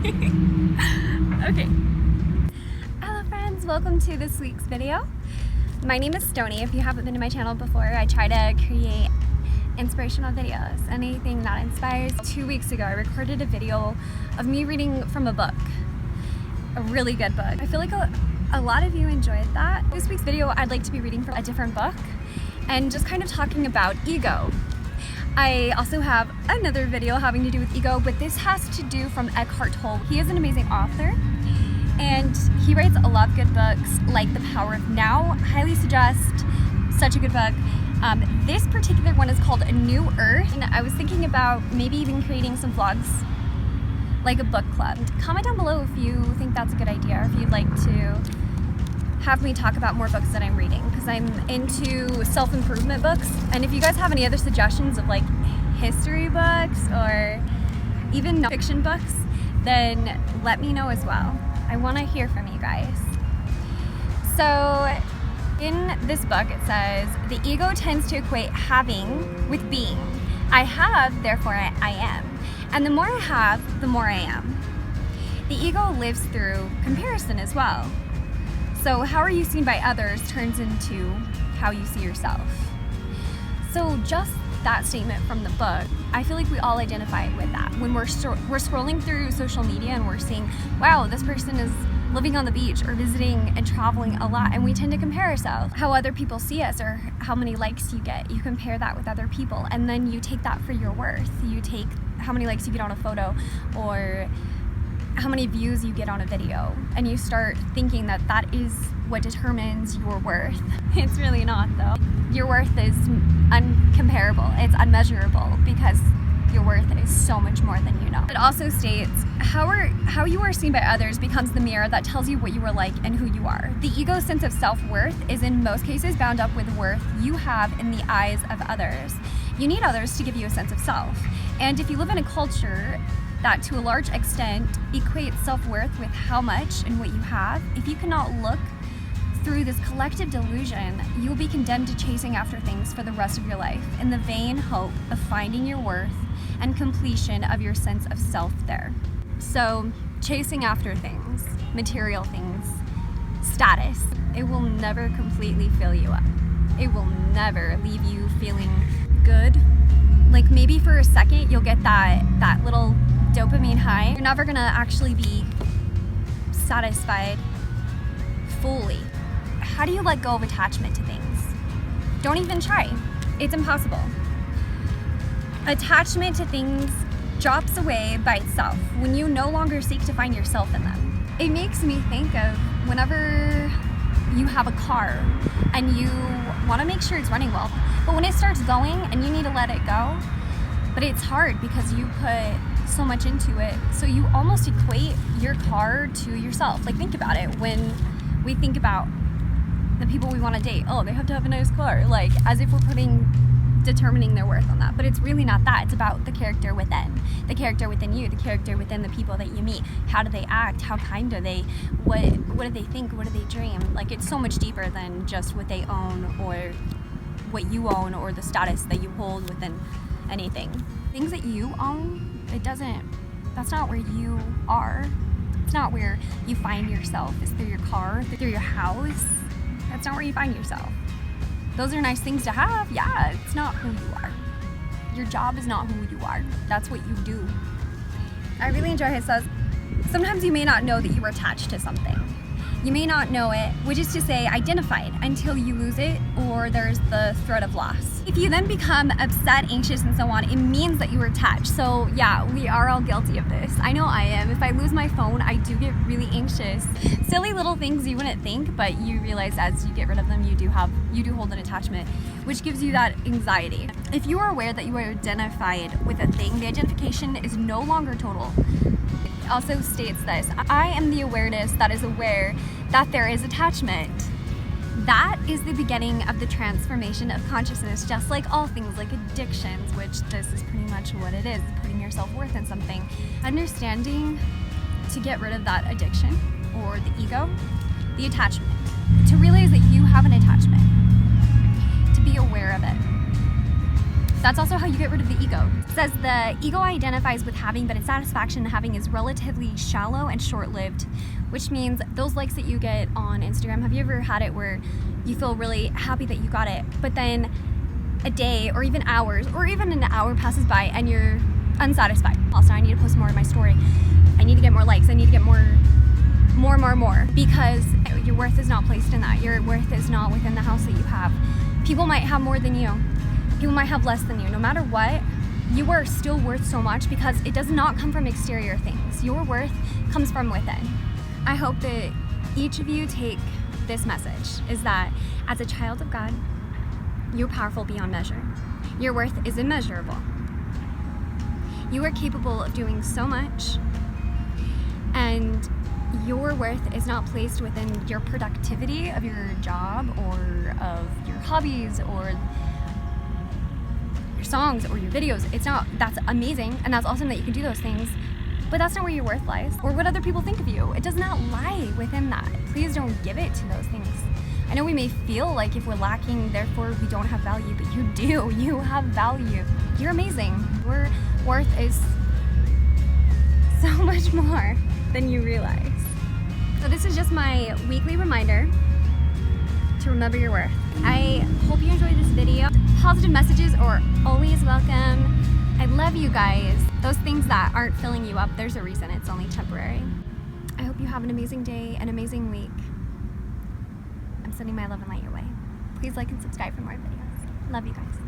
Okay. Hello friends, welcome to this week's video. My name is Stonee. If you haven't been to my channel before, I try to create inspirational videos, anything that inspires. 2 weeks ago, I recorded a video of me reading from a book, a really good book. I feel like a lot of you enjoyed that. This week's video, I'd like to be reading from a different book and just kind of talking about ego. I also have another video having to do with ego, but this has to do from Eckhart Tolle. He is an amazing author and he writes a lot of good books like The Power of Now. Highly suggest, such a good book. This particular one is called A New Earth, and I was thinking about maybe even creating some vlogs like a book club. Comment down below if you think that's a good idea, or if you'd like to have me talk about more books that I'm reading, because I'm into self-improvement books. And if you guys have any other suggestions of like history books or even non-fiction books, then let me know as well. I want to hear from you guys. So in this book it says, the ego tends to equate having with being. I have, therefore I am. And the more I have, the more I am. The ego lives through comparison as well. So how are you seen by others turns into how you see yourself. So just that statement from the book, I feel like we all identify with that. When we're scrolling through social media and we're seeing, wow, this person is living on the beach or visiting and traveling a lot, and we tend to compare ourselves. How other people see us or how many likes you get. You compare that with other people, and then you take that for your worth. You take how many likes you get on a photo or how many views you get on a video, and you start thinking that that is what determines your worth. It's really not though. Your worth is uncomparable, it's unmeasurable, because your worth is so much more than you know. It also states, how you are seen by others becomes the mirror that tells you what you are like and who you are. The ego's sense of self-worth is in most cases bound up with worth you have in the eyes of others. You need others to give you a sense of self. And if you live in a culture that to a large extent equates self-worth with how much and what you have, if you cannot look through this collective delusion, you will be condemned to chasing after things for the rest of your life in the vain hope of finding your worth and completion of your sense of self there. So chasing after things, material things, status, it will never completely fill you up. It will never leave you feeling good. Like maybe for a second you'll get that little dopamine high. You're never gonna actually be satisfied fully. How do you let go of attachment to things? Don't even try. It's impossible. Attachment to things drops away by itself when you no longer seek to find yourself in them. It makes me think of whenever you have a car and you want to make sure it's running well, but when it starts going and you need to let it go, but it's hard because you put so much into it, so you almost equate your car to yourself. Like, think about it. When we think about the people we want to date, oh, they have to have a nice car, like as if we're determining their worth on that. But it's really not that. It's about the character within you, the character within the people that you meet. How do they act? How kind are they? What do they think? What do they dream? Like, it's so much deeper than just what they own or what you own or the status that you hold within anything. Things that you own, that's not where you are. It's not where you find yourself. It's through your car, through your house. That's not where you find yourself. Those are nice things to have, yeah, it's not who you are. Your job is not who you are. That's what you do. I really enjoy how it says, sometimes you may not know that you are attached to something. You may not know it, which is to say identified, until you lose it or there's the threat of loss. If you then become upset, anxious, and so on, it means that you were attached. So yeah, we are all guilty of this. I know I am. If I lose my phone, I do get really anxious. Silly little things you wouldn't think, but you realize as you get rid of them, you do hold an attachment, which gives you that anxiety. If you are aware that you are identified with a thing, the identification is no longer total. Also states this, I am the awareness that is aware that there is attachment. That is the beginning of the transformation of consciousness, just like all things like addictions, which this is pretty much what it is, putting your self-worth in something. Understanding to get rid of that addiction or the ego, the attachment, to realize that you have an attachment, to be aware of it. That's also how you get rid of the ego. It says the ego identifies with having, but its satisfaction in having is relatively shallow and short-lived, which means those likes that you get on Instagram, have you ever had it where you feel really happy that you got it, but then a day or even hours or even an hour passes by and you're unsatisfied? Also, I need to post more in my story. I need to get more likes. I need to get more, because your worth is not placed in that. Your worth is not within the house that you have. People might have more than you. People might have less than you. No matter what, you are still worth so much because it does not come from exterior things. Your worth comes from within. I hope that each of you take this message, is that as a child of God, you're powerful beyond measure. Your worth is immeasurable. You are capable of doing so much, and your worth is not placed within your productivity of your job or of your hobbies or your songs or your videos. It's not. That's amazing and that's awesome that you can do those things, but that's not where your worth lies or what other people think of you. It does not lie within that. Please don't give it to those things. I know we may feel like if we're lacking, therefore we don't have value, but you do. You have value. You're amazing. Your worth is so much more than you realize. So this is just my weekly reminder to remember your worth. I hope you enjoyed this video. Positive messages are always welcome. I love you guys. Those things that aren't filling you up, there's a reason. It's only temporary. I hope you have an amazing day, an amazing week. I'm sending my love and light your way. Please like and subscribe for more videos. Love you guys.